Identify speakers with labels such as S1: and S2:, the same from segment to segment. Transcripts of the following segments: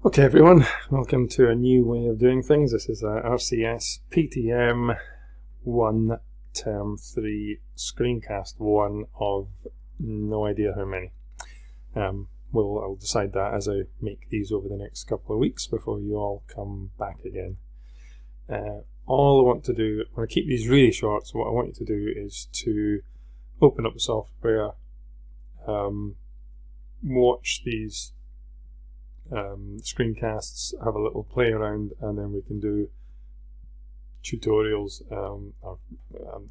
S1: Okay everyone, welcome to a new way of doing things. This is a RCS PTM 1 term 3 screencast 1 of no idea how many. I'll decide that as I make these over the next couple of weeks before you all come back again. All I want to do, I'm going to keep these really short, so what I want you to do is to open up the software, watch these screencasts, have a little play around, and then we can do tutorials,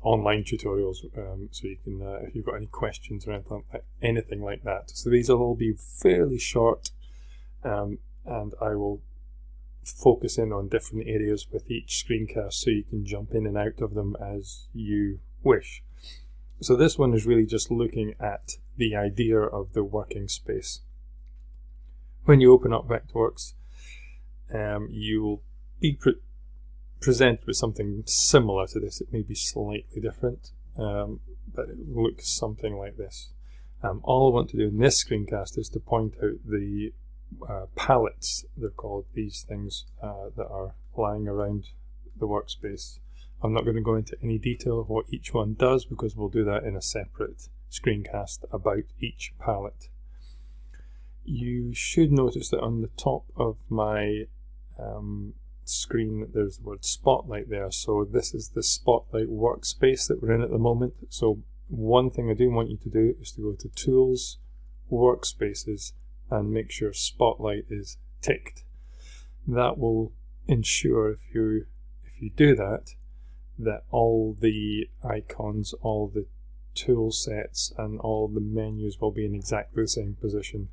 S1: online tutorials, so you can, if you've got any questions or anything like that. So these will all be fairly short, and I will focus in on different areas with each screencast so you can jump in and out of them as you wish. So this one is really just looking at the idea of the working space. When you open up Vectorworks, you'll be presented with something similar to this. It may be slightly different, but it looks something like this. All I want to do in this screencast is to point out the palettes, they're called, these things that are lying around the workspace. I'm not going to go into any detail of what each one does because we'll do that in a separate screencast about each palette. You should notice that on the top of my screen there's the word Spotlight there, so this is the Spotlight workspace that we're in at the moment. So one thing I do want you to do is to go to Tools, Workspaces, and make sure Spotlight is ticked. That will ensure, if you do that, that all the icons, all the tool sets and all the menus will be in exactly the same position.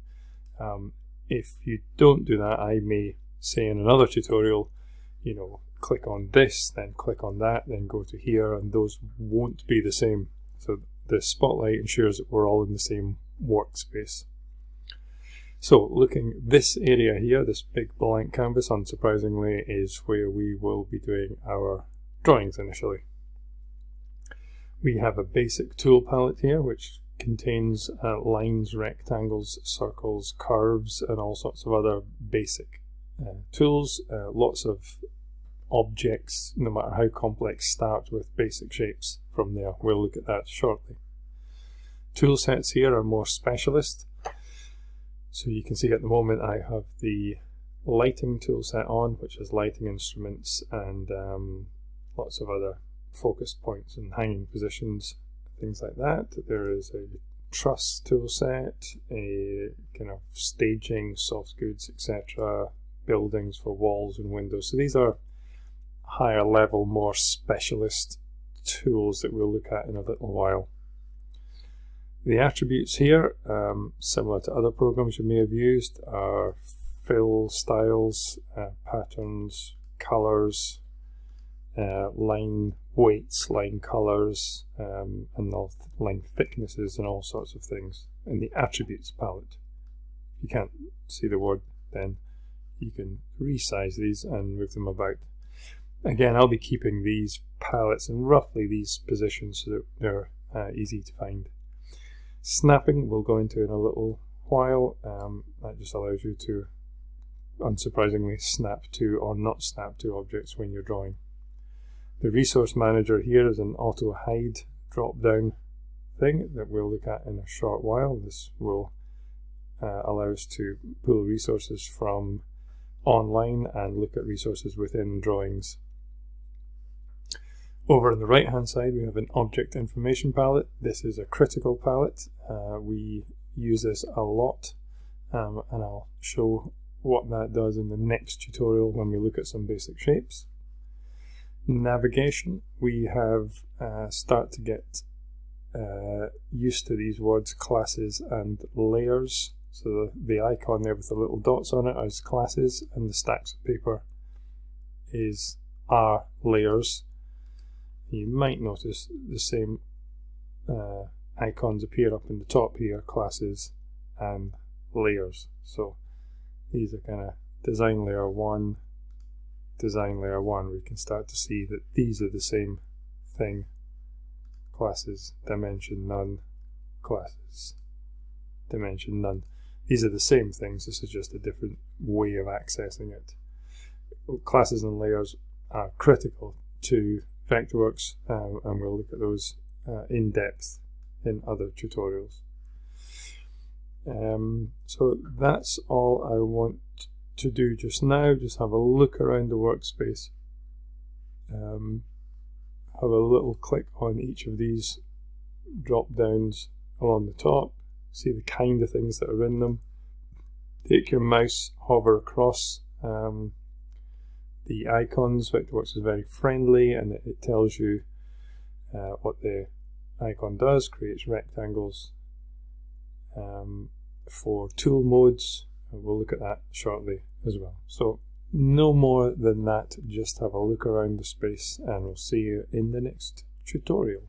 S1: If you don't do that, I may say in another tutorial, you know, click on this, then click on that, then go to here, and those won't be the same. So the Spotlight ensures that we're all in the same workspace. So looking this area here, this big blank canvas, unsurprisingly, is where we will be doing our drawings initially. We have a basic tool palette here which contains lines, rectangles, circles, curves, and all sorts of other basic tools. Lots of objects, no matter how complex, start with basic shapes from there. We'll look at that shortly. Tool sets here are more specialist. So you can see at the moment I have the lighting tool set on, which is lighting instruments and lots of other focus points and hanging positions, things like that. There is a truss tool set, a kind of staging, soft goods, etc., buildings for walls and windows. So these are higher level, more specialist tools that we'll look at in a little while. The attributes here, similar to other programs you may have used, are fill, styles, patterns, colors, line weights, line colors, and all line thicknesses and all sorts of things in the attributes palette. If you can't see the word, then you can resize these and move them about. Again, I'll be keeping these palettes in roughly these positions so that they're easy to find. Snapping we'll go into in a little while. That just allows you to, unsurprisingly, snap to or not snap to objects when you're drawing. The resource manager here is an auto hide drop down thing that we'll look at in a short while. This will allow us to pull resources from online and look at resources within drawings. Over on the right hand side we have an object information palette. This is a critical palette. We use this a lot, and I'll show what that does in the next tutorial when we look at some basic shapes. Navigation, we have start to get used to these words, classes and layers. So the icon there with the little dots on it is classes, and the stacks of paper are layers. You might notice the same icons appear up in the top here, classes and layers. So these are kind of design layer 1, design layer 1. We can start to see that these are the same thing. Classes, dimension none, classes, dimension none. these are the same things, this is just a different way of accessing it. Classes and layers are critical to Vectorworks, and we'll look at those in depth in other tutorials. So that's all I want to do just now. Just have a look around the workspace, have a little click on each of these drop downs along the top, see the kind of things that are in them. Take your mouse, hover across the icons. Vectorworks is very friendly, and it tells you what the icon does, creates rectangles for tool modes. We'll look at that shortly as well. So no more than that, just have a look around the space, and we'll see you in the next tutorial.